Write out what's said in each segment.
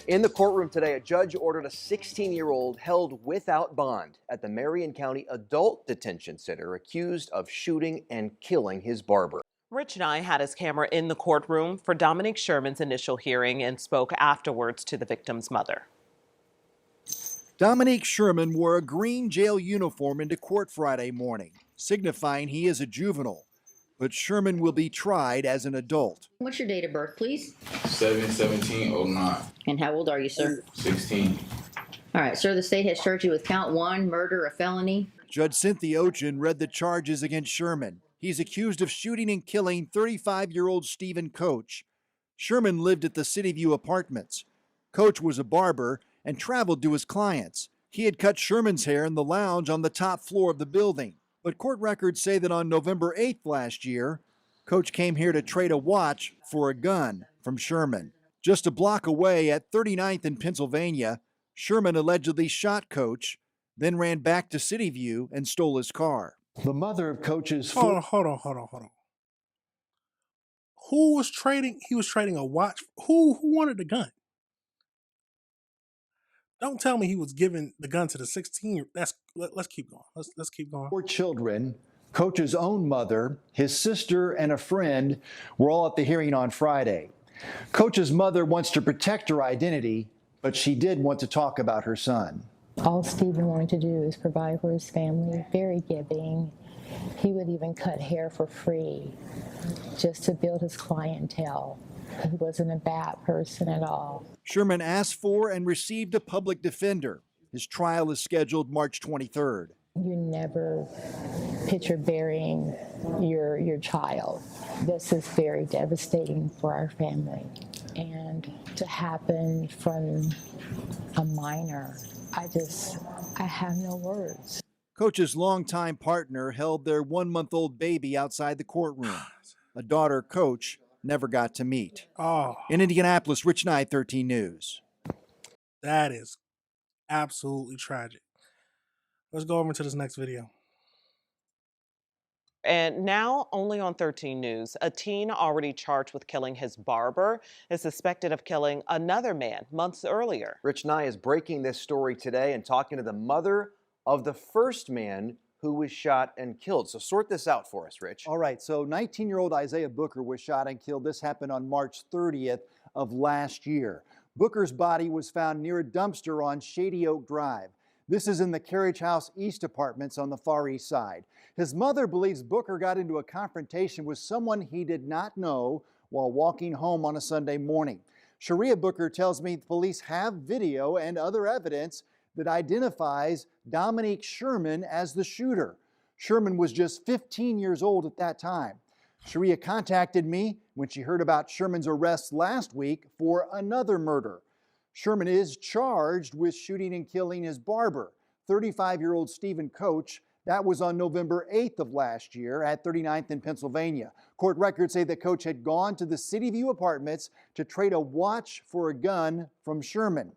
In the courtroom today, a judge ordered a 16-year-old held without bond at the Marion County Adult Detention Center accused of shooting and killing his barber. Rich Nye had his camera in the courtroom for Dominique Sherman's initial hearing and spoke afterwards to the victim's mother. Dominique Sherman wore a green jail uniform into court Friday morning, signifying he is a juvenile. But Sherman will be tried as an adult. What's your date of birth, please? 7/17/09. And how old are you, sir? 16. All right, sir, the state has charged you with count 1, murder, a felony. Judge Cynthia Ochin read the charges against Sherman. He's accused of shooting and killing 35-year-old Stephen Coach. Sherman lived at the City View Apartments. Coach was a barber and traveled to his clients. He had cut Sherman's hair in the lounge on the top floor of the building. But court records say that on November 8th last year, Coach came here to trade a watch for a gun from Sherman. Just a block away at 39th in Pennsylvania, Sherman allegedly shot Coach, then ran back to City View and stole his car. The mother of Coach's... Hold on. Who was trading? He was trading a watch. Who wanted the gun? Don't tell me he was giving the gun to the 16. Let's keep going. Let's keep going. 4 children, Coach's own mother, his sister, and a friend were all at the hearing on Friday. Coach's mother wants to protect her identity, but she did want to talk about her son. All Stephen wanted to do is provide for his family, very giving. He would even cut hair for free just to build his clientele. He wasn't a bad person at all. Sherman asked for and received a public defender. His trial is scheduled March 23rd. You never picture burying your child. This is very devastating for our family. And to happen from a minor, I have no words. Coach's longtime partner held their 1-month-old baby outside the courtroom. A daughter Coach never got to meet. In Indianapolis, Rich Nye, 13 News. That is absolutely tragic. Let's go over to this next video. And now, only on 13 News, a teen already charged with killing his barber is suspected of killing another man months earlier. Rich Nye is breaking this story today and talking to the mother of the first man who was shot and killed. So sort this out for us, Rich. All right, so 19-year-old Isaiah Booker was shot and killed. This happened on March 30th of last year. Booker's body was found near a dumpster on Shady Oak Drive. This is in the Carriage House East Apartments on the Far East Side. His mother believes Booker got into a confrontation with someone he did not know while walking home on a Sunday morning. Sharia Booker tells me the police have video and other evidence that identifies Dominique Sherman as the shooter. Sherman was just 15 years old at that time. Sharia contacted me when she heard about Sherman's arrest last week for another murder. Sherman is charged with shooting and killing his barber, 35-year-old Stephen Coach. That was on November 8th of last year at 39th in Pennsylvania. Court records say that Coach had gone to the City View Apartments to trade a watch for a gun from Sherman.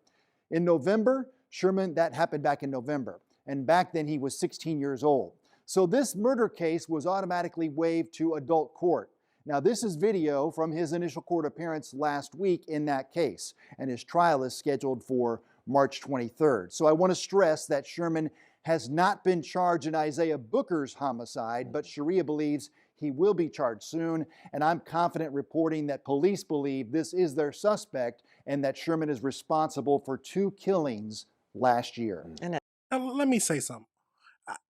In November, that happened back in November, and back then he was 16 years old. So this murder case was automatically waived to adult court. Now this is video from his initial court appearance last week in that case, and his trial is scheduled for March 23rd. So I want to stress that Sherman has not been charged in Isaiah Booker's homicide, but Sharia believes he will be charged soon, and I'm confident reporting that police believe this is their suspect and that Sherman is responsible for 2 killings last year. Now, let me say something.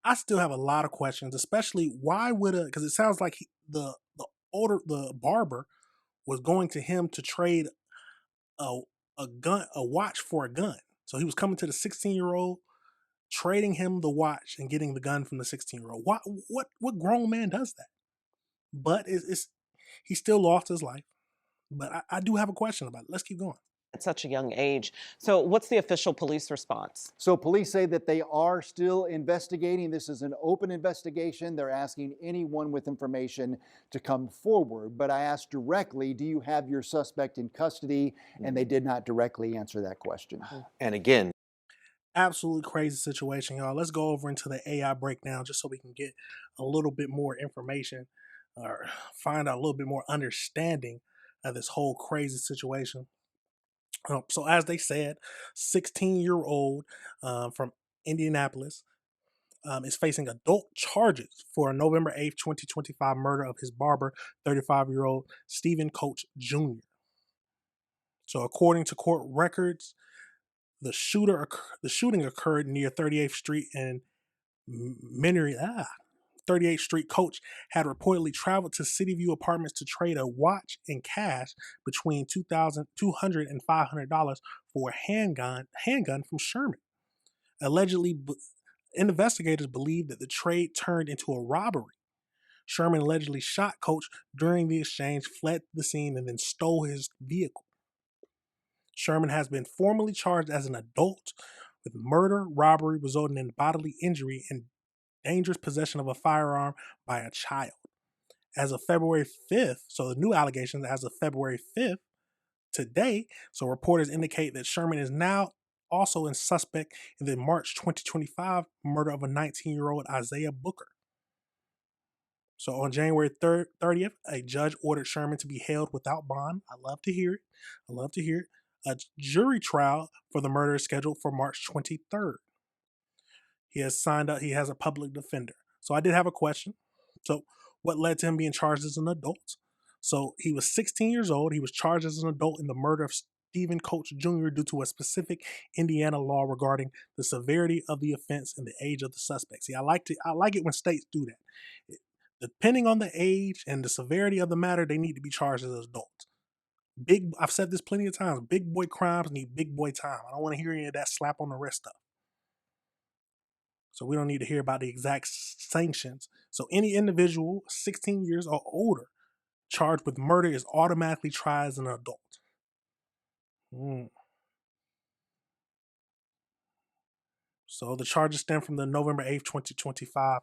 I still have a lot of questions, especially why would because it sounds like the barber was going to him to trade a watch for a gun. So he was coming to the 16-year-old, trading him the watch and getting the gun from the 16-year-old. What grown man does that? But he still lost his life. But I do have a question about it. Let's keep going. At such a young age. So what's the official police response? So police say that they are still investigating. This is an open investigation. They're asking anyone with information to come forward. But I asked directly, do you have your suspect in custody? And they did not directly answer that question. And again, absolutely crazy situation, y'all. Let's go over into the AI breakdown just so we can get a little bit more information or find out a little bit more understanding of this whole crazy situation. So as they said, 16-year-old from Indianapolis is facing adult charges for a November 8th, 2025 murder of his barber, 35-year-old Stephen Coach Jr. So according to court records, the shooting occurred near 38th Street and Minery. 38th Street. Coach had reportedly traveled to City View Apartments to trade a watch and cash between $200 and $500 for a handgun from Sherman. Allegedly, investigators believe that the trade turned into a robbery. Sherman allegedly shot Coach during the exchange, fled the scene, and then stole his vehicle. Sherman has been formally charged as an adult with murder, robbery resulting in bodily injury, and dangerous possession of a firearm by a child. As of February 5th, so the new allegations as of February 5th, today, so reporters indicate that Sherman is now also in suspect in the March 2025 murder of a 19-year-old Isaiah Booker. So on January 30th, a judge ordered Sherman to be held without bond. I love to hear it. A jury trial for the murder is scheduled for March 23rd. He has signed up, he has a public defender. So I did have a question. So what led to him being charged as an adult? So he was 16 years old. He was charged as an adult in the murder of Stephen Coach Jr. due to a specific Indiana law regarding the severity of the offense and the age of the suspect. See, I like it when states do that. Depending on the age and the severity of the matter, they need to be charged as adults. I've said this plenty of times. Big boy crimes need big boy time. I don't want to hear any of that slap on the wrist stuff. So we don't need to hear about the exact sanctions. So any individual 16 years or older charged with murder is automatically tried as an adult. So the charges stem from the November 8th, 2025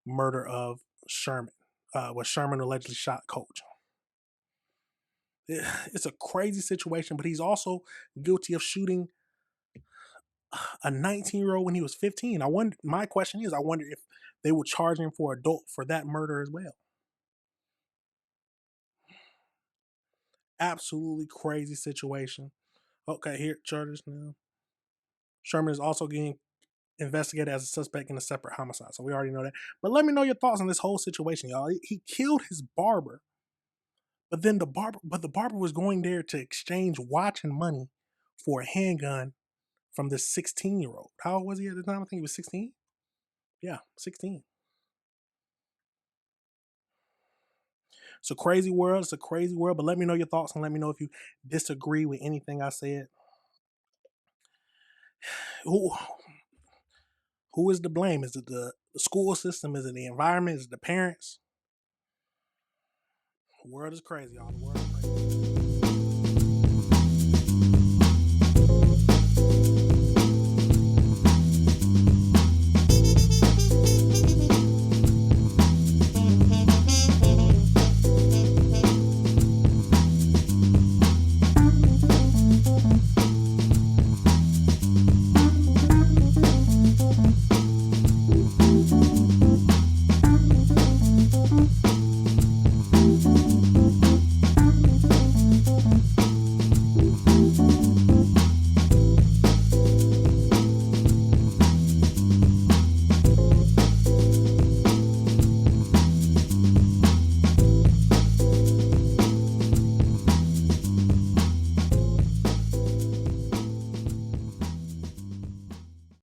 murder of Sherman, where Sherman allegedly shot Coach. It's a crazy situation, but he's also guilty of shooting a 19-year-old when he was 15. My question is, I wonder if they would charge him for adult for that murder as well. Absolutely crazy situation. Okay, here, charges now. Sherman is also getting investigated as a suspect in a separate homicide. So we already know that. But let me know your thoughts on this whole situation, y'all. He killed his barber, but then the barber was going there to exchange watch and money for a handgun from this 16-year-old. How old was he at the time? I think he was 16. Yeah, 16. It's a crazy world. It's a crazy world. But let me know your thoughts and let me know if you disagree with anything I said. Who is to blame? Is it the school system? Is it the environment? Is it the parents? The world is crazy, y'all. The world is crazy.